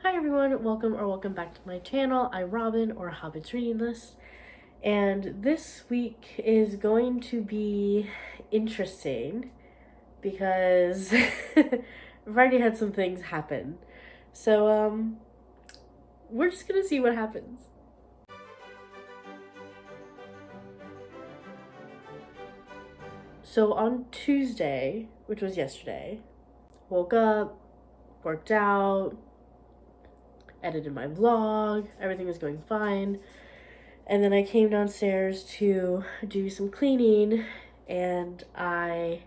Hi everyone, welcome back to my channel. I'm Robin, or Hobbit's Reading List, and this week is going to be interesting because I've already had some things happen. So we're just gonna see what happens. So on Tuesday, which was yesterday, woke up, worked out, edited my vlog, everything was going fine. And then I came downstairs to do some cleaning and I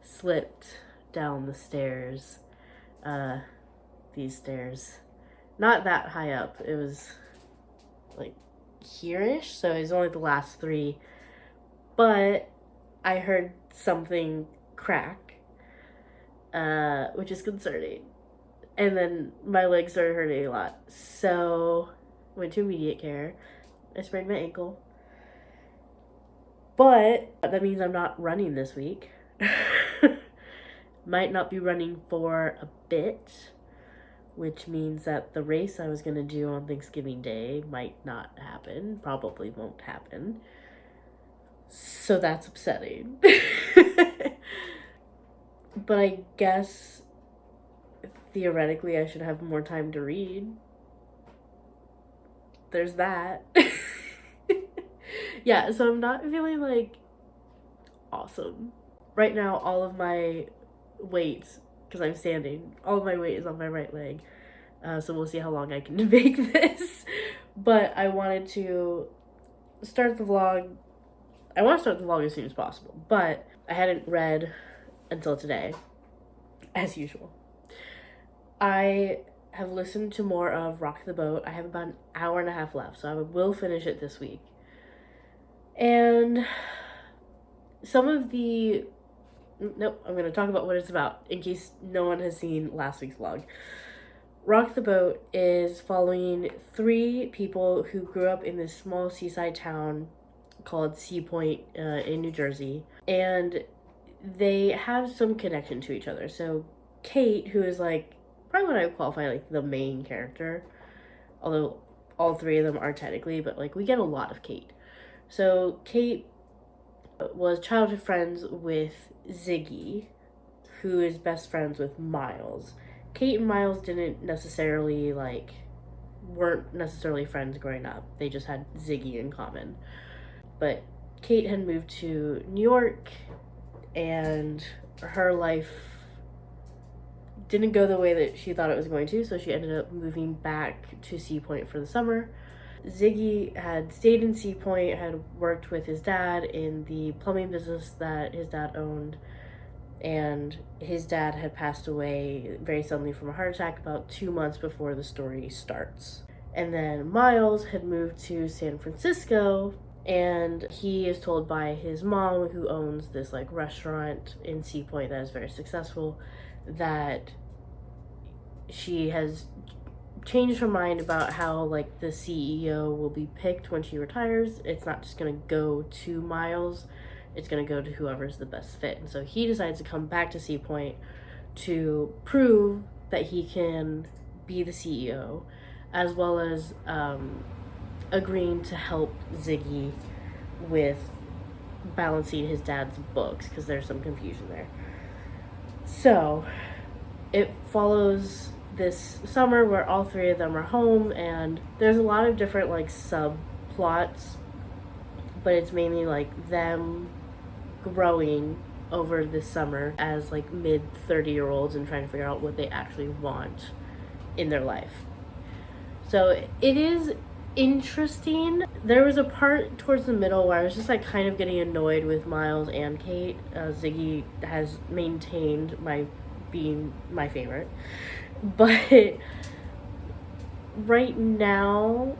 slipped down the stairs. These stairs. Not that high up. It was like here-ish, so it was only the last three. But I heard something crack, which is concerning. And then my legs started hurting a lot. So went to immediate care. I sprained my ankle. But that means I'm not running this week. Might not be running for a bit, which means that the race I was going to do on Thanksgiving Day might not happen. Probably won't happen. So that's upsetting. But I guess theoretically I should have more time to read. There's that. Yeah, so I'm not feeling like awesome. Right now, all of my weight, because I'm standing, all of my weight is on my right leg. So we'll see how long I can make this. But I wanted to start the vlog. I want to start the vlog as soon as possible, but I hadn't read until today, as usual. I have listened to more of Rock the Boat. I have about an hour and a half left, so I will finish it this week. And some of the... Nope, I'm going to talk about what it's about in case no one has seen last week's vlog. Rock the Boat is following three people who grew up in this small seaside town called Sea Point in New Jersey. And they have some connection to each other. So Kate, who is like probably what I would qualify like the main character, although all three of them are technically, but like we get a lot of Kate. So Kate was childhood friends with Ziggy, who is best friends with Miles. Kate and Miles weren't necessarily friends growing up. They just had Ziggy in common. But Kate had moved to New York, and her life didn't go the way that she thought it was going to, so she ended up moving back to Sea Point for the summer. Ziggy had stayed in Sea Point, had worked with his dad in the plumbing business that his dad owned, and his dad had passed away very suddenly from a heart attack about 2 months before the story starts. And then Miles had moved to San Francisco, and he is told by his mom, who owns this like restaurant in Sea Point that is very successful, that she has changed her mind about how like the CEO will be picked when she retires. It's not just gonna go to Miles, it's gonna go to whoever's the best fit. And so he decides to come back to Sea Point to prove that he can be the CEO, as well as agreeing to help Ziggy with balancing his dad's books, because there's some confusion there. So it follows this summer where all three of them are home, and there's a lot of different like subplots, but it's mainly like them growing over this summer as like mid 30-year-olds and trying to figure out what they actually want in their life. So it is interesting. There was a part towards the middle where I was just like kind of getting annoyed with Miles and Kate. Ziggy has maintained being my favorite, but right now,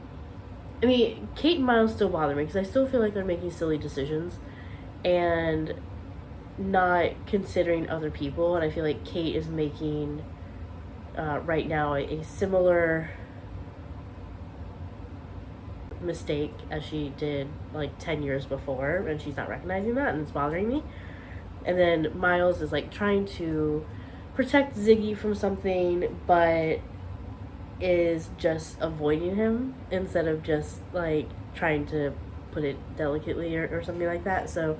I mean, Kate and Miles still bother me because I still feel like they're making silly decisions and not considering other people. And I feel like Kate is making right now a similar mistake as she did like 10 years before, and she's not recognizing that, and it's bothering me. And then Miles is like trying to protect Ziggy from something, but is just avoiding him instead of just like trying to put it delicately or something like that. So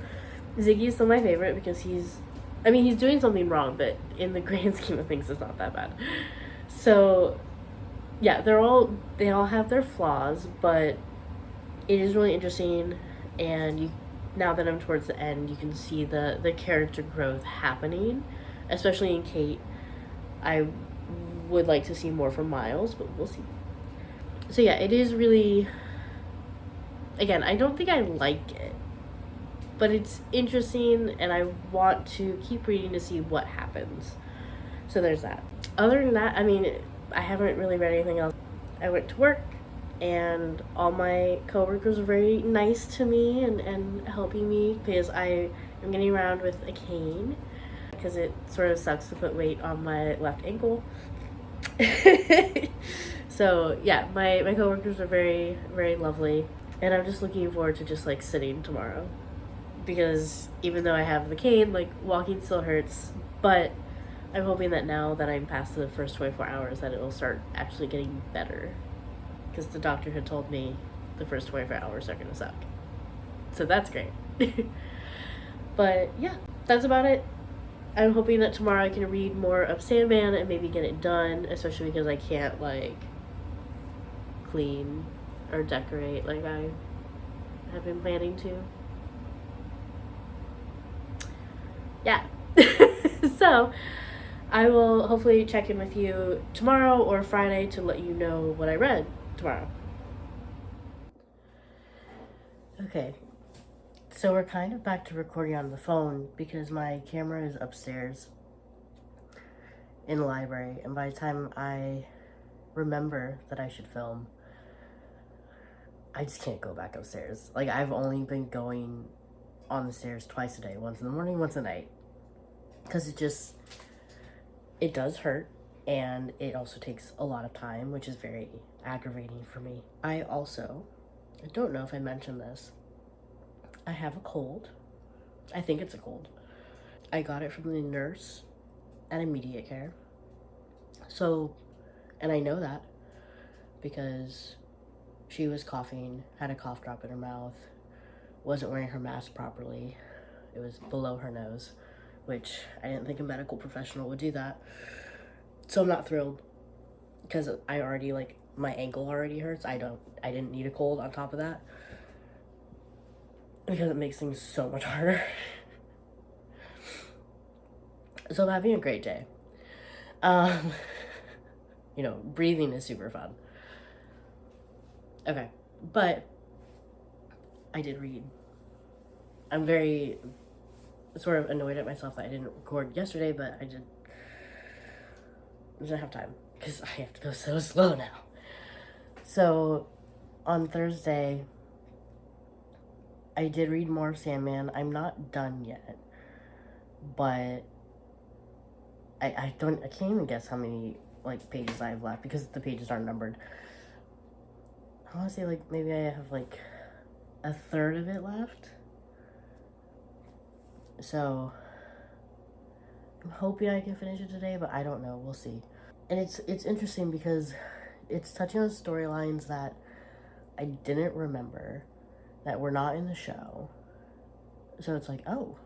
Ziggy is still my favorite because he's doing something wrong, but in the grand scheme of things, it's not that bad. So yeah, they all have their flaws, but it is really interesting, and now that I'm towards the end, you can see the character growth happening, especially in Kate. I would like to see more from Miles, but we'll see. So yeah, it is really, again, I don't think I like it, but it's interesting, and I want to keep reading to see what happens. So there's that. Other than that, I mean, I haven't really read anything else. I went to work, and all my coworkers were very nice to me and helping me because I am getting around with a cane because it sort of sucks to put weight on my left ankle. So yeah, my coworkers are very, very lovely, and I'm just looking forward to just like sitting tomorrow, because even though I have the cane, like walking still hurts, but I'm hoping that now that I'm past the first 24 hours that it'll start actually getting better, because the doctor had told me the first 24 hours are gonna suck, so that's great. But yeah, that's about it. I'm hoping that tomorrow I can read more of Sandman and maybe get it done, especially because I can't like clean or decorate like I have been planning to. Yeah. So I will hopefully check in with you tomorrow or Friday to let you know what I read tomorrow. Okay. So we're kind of back to recording on the phone because my camera is upstairs in the library, and by the time I remember that I should film, I just can't go back upstairs. Like, I've only been going on the stairs twice a day, once in the morning, once at night, because it does hurt, and it also takes a lot of time, which is very aggravating for me. I don't know if I mentioned this, I have a cold. I think it's a cold. I got it from the nurse at immediate care. So, and I know that because she was coughing, had a cough drop in her mouth, wasn't wearing her mask properly. It was below her nose, which I didn't think a medical professional would do that. So I'm not thrilled because I already, like, my ankle already hurts. I didn't need a cold on top of that because it makes things so much harder. So I'm having a great day. Breathing is super fun. Okay, but I did read. I'm very sort of annoyed at myself that I didn't record yesterday, but I didn't have time because I have to go so slow now. So on Thursday, I did read more of Sandman. I'm not done yet, but I can't even guess how many like pages I have left because the pages aren't numbered. I want to say like maybe I have like a third of it left. So I'm hoping I can finish it today, but I don't know. We'll see. And it's interesting because it's touching on storylines that I didn't remember, that were not in the show. So it's like, oh,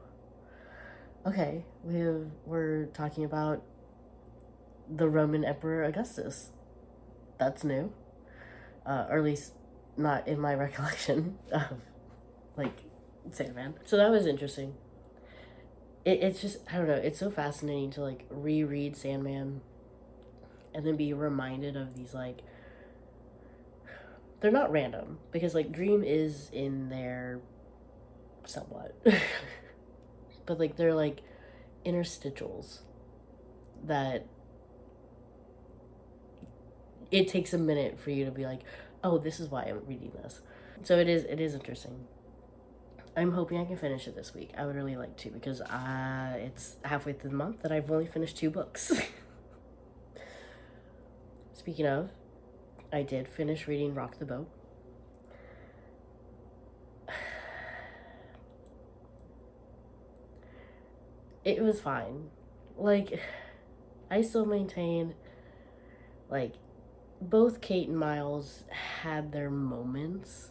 okay, we're talking about the Roman Emperor Augustus. That's new. Or at least not in my recollection of, like, Sandman. So that was interesting. It's just, I don't know, it's so fascinating to, like, reread Sandman and then be reminded of these, like, they're not random, because, like, Dream is in there somewhat. But, like, they're, like, interstitials that it takes a minute for you to be like, oh, this is why I'm reading this. So it is interesting. I'm hoping I can finish it this week. I would really like to, because it's halfway through the month and I've only finished 2 books. Speaking of, I did finish reading Rock the Boat. It was fine. Like, I still maintain, like, both Kate and Miles had their moments,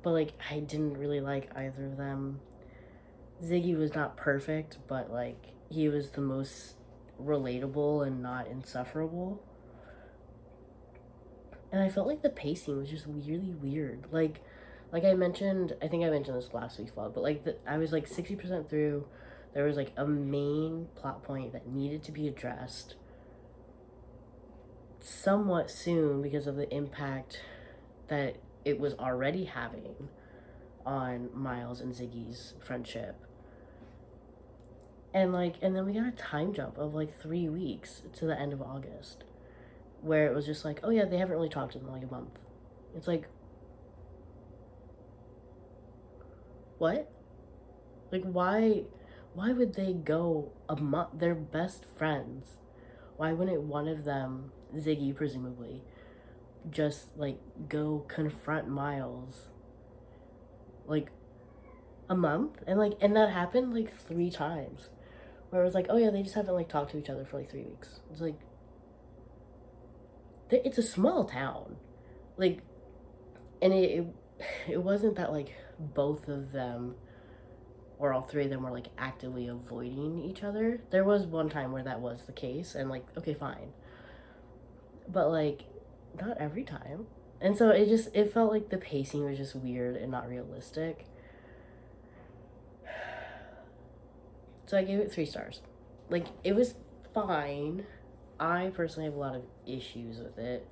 but like I didn't really like either of them. Ziggy was not perfect, but like he was the most relatable and not insufferable. And I felt like the pacing was just really weird. Like I mentioned, I think I mentioned this last week's vlog, but like I was like 60% through. There was like a main plot point that needed to be addressed somewhat soon because of the impact that it was already having on Miles and Ziggy's friendship. And then we got a time jump of like 3 weeks to the end of August, where it was just like, oh yeah, they haven't really talked in like a month. It's like, what? Like why would they go a month? They're best friends. Why wouldn't one of them, Ziggy presumably, just like go confront Miles like a month? And that happened like 3 times. Where it was like, oh yeah, they just haven't like talked to each other for like 3 weeks. It's like it's a small town. Like and it wasn't that like both of them or all three of them were like actively avoiding each other. There was one time where that was the case, and like, okay, fine, but like, not every time. And so it felt like the pacing was just weird and not realistic. So I gave it 3 stars. Like, it was fine. I personally have a lot of issues with it,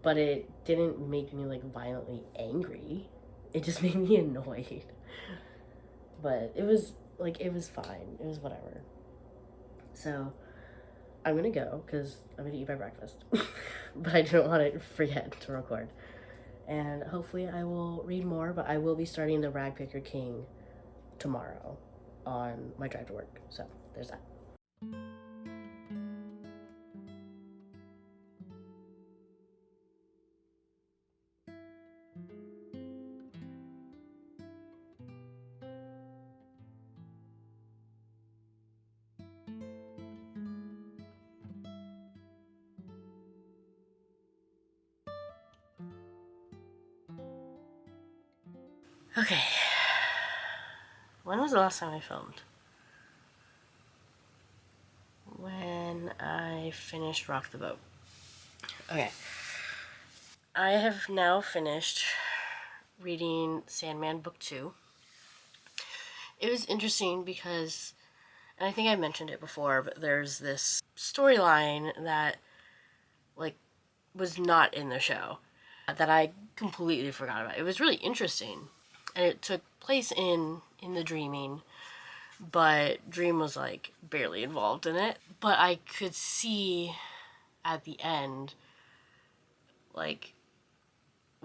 but it didn't make me like violently angry. It just made me annoyed. But it was fine. It was whatever. So I'm gonna go because I'm gonna eat my breakfast. But I don't want to forget to record. And hopefully I will read more, but I will be starting the Ragpicker King tomorrow on my drive to work. So there's that. Okay. When was the last time I filmed? When I finished Rock the Boat. Okay. I have now finished reading Sandman Book 2. It was interesting because, and I think I mentioned it before, but there's this storyline that, like, was not in the show that I completely forgot about. It was really interesting, and it took place in the Dreaming, but Dream was, like, barely involved in it. But I could see at the end, like,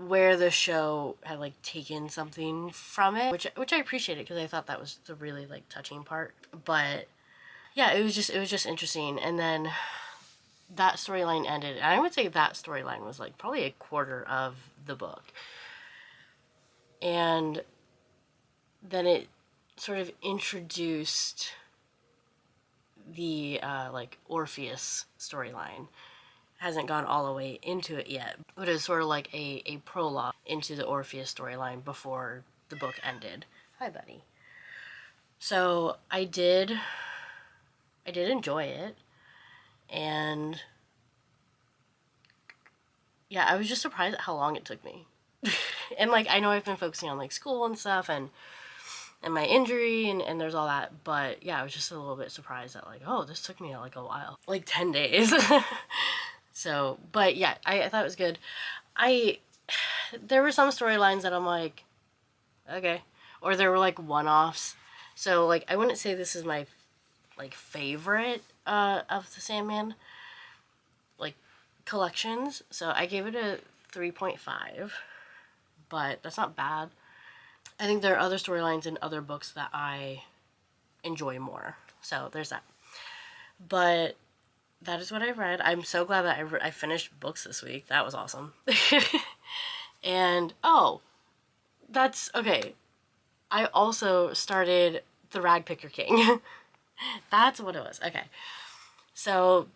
where the show had like taken something from it, which I appreciated because I thought that was the really like touching part. But yeah, it was just interesting. And then that storyline ended, and I would say that storyline was like probably a quarter of the book. And then it sort of introduced the like Orpheus storyline. Hasn't gone all the way into it yet, but it's sort of like a prologue into the Orpheus storyline before the book ended. Hi, buddy. So I did enjoy it, and yeah, I was just surprised at how long it took me. And like, I know I've been focusing on like school and stuff and my injury and there's all that, but yeah, I was just a little bit surprised that like, oh, this took me like a while, like 10 days. So, but yeah, I thought it was good. There were some storylines that I'm like, okay. Or there were like one-offs. So like, I wouldn't say this is my like favorite of the Sandman like collections. So I gave it a 3.5, but that's not bad. I think there are other storylines in other books that I enjoy more. So there's that. But that is what I read. I'm so glad that I finished books this week. That was awesome. And, oh, that's, okay. I also started the Ragpicker King. That's what it was. Okay. So,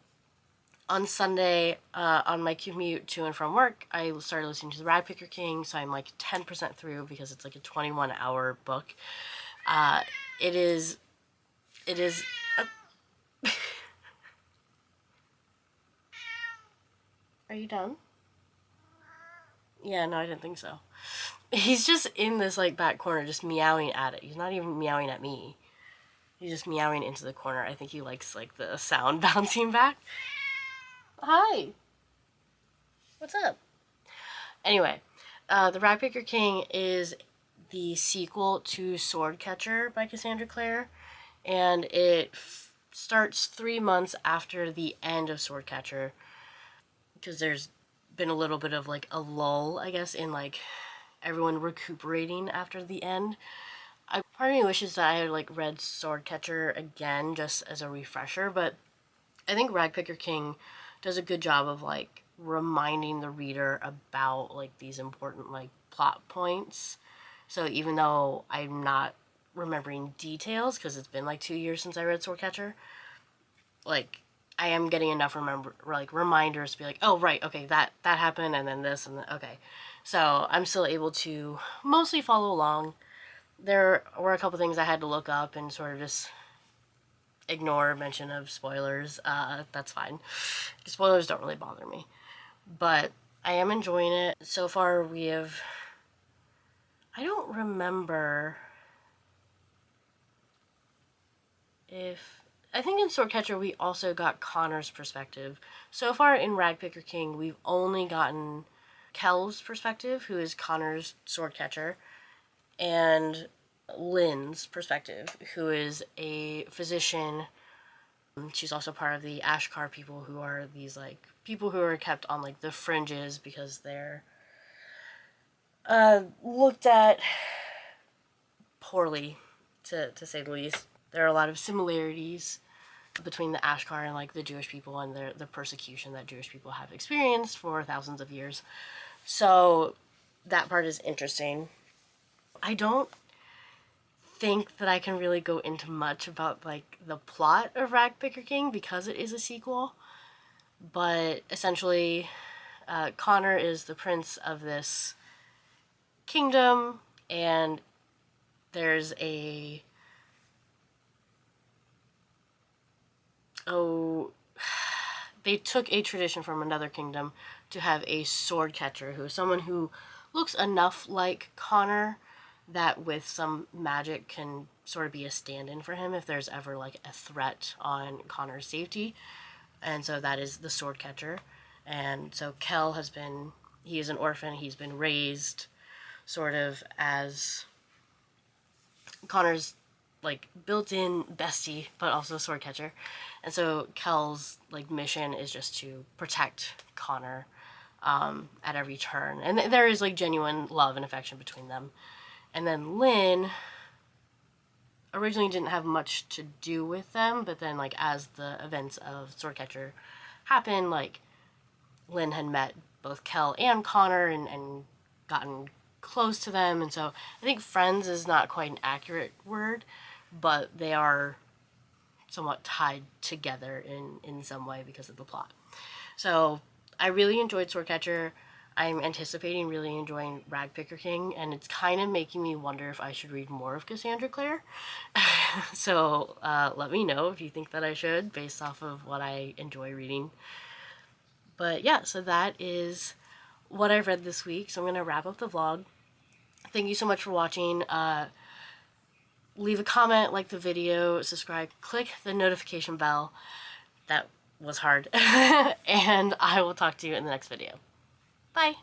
on Sunday, on my commute to and from work, I started listening to the Ragpicker King, so I'm like 10% through because it's like a 21-hour book. Uh, it is, Are you done? Yeah, no, I didn't think so. He's just in this like back corner just meowing at it. He's not even meowing at me. He's just meowing into the corner. I think he likes like the sound bouncing back. Hi. What's up? Anyway, the Ragpicker King is the sequel to Swordcatcher by Cassandra Clare, and it starts 3 months after the end of Swordcatcher, because there's been a little bit of like a lull, I guess, in like everyone recuperating after the end. Part of me wishes that I had like read Swordcatcher again just as a refresher, but I think Ragpicker King does a good job of like reminding the reader about like these important like plot points. So even though I'm not remembering details because it's been like 2 years since I read Swordcatcher, like I am getting enough reminders to be like, oh right, okay, that happened, and then this, and okay. So I'm still able to mostly follow along. There were a couple things I had to look up and sort of just ignore mention of spoilers. That's fine. Spoilers don't really bother me. But I am enjoying it. So far we have... I don't remember if... I think in Swordcatcher we also got Connor's perspective. So far in Ragpicker King we've only gotten Kel's perspective, who is Connor's Swordcatcher, and Lynn's perspective, who is a physician. She's also part of the Ashkar people, who are these like people who are kept on like the fringes because they're looked at poorly, to say the least. There are a lot of similarities between the Ashkar and like the Jewish people and the persecution that Jewish people have experienced for thousands of years. So that part is interesting. I don't think that I can really go into much about like the plot of Ragpicker King because it is a sequel, but essentially Connor is the prince of this kingdom, and there's a they took a tradition from another kingdom to have a sword catcher, who is someone who looks enough like Connor that with some magic can sort of be a stand-in for him if there's ever like a threat on Connor's safety. And so that is the sword catcher. And so Kel he is an orphan. He's been raised sort of as Connor's like built-in bestie, but also sword catcher. And so Kel's like mission is just to protect Connor at every turn. And there is like genuine love and affection between them. And then Lynn originally didn't have much to do with them, but then like as the events of Swordcatcher happened, like Lynn had met both Kel and Connor and gotten close to them. And so I think friends is not quite an accurate word, but they are somewhat tied together in some way because of the plot. So I really enjoyed Swordcatcher. I'm anticipating really enjoying Ragpicker King, and it's kind of making me wonder if I should read more of Cassandra Clare. So let me know if you think that I should, based off of what I enjoy reading. But yeah, so that is what I've read this week. So I'm going to wrap up the vlog. Thank you so much for watching. Leave a comment, like the video, subscribe, click the notification bell. That was hard. And I will talk to you in the next video. Bye!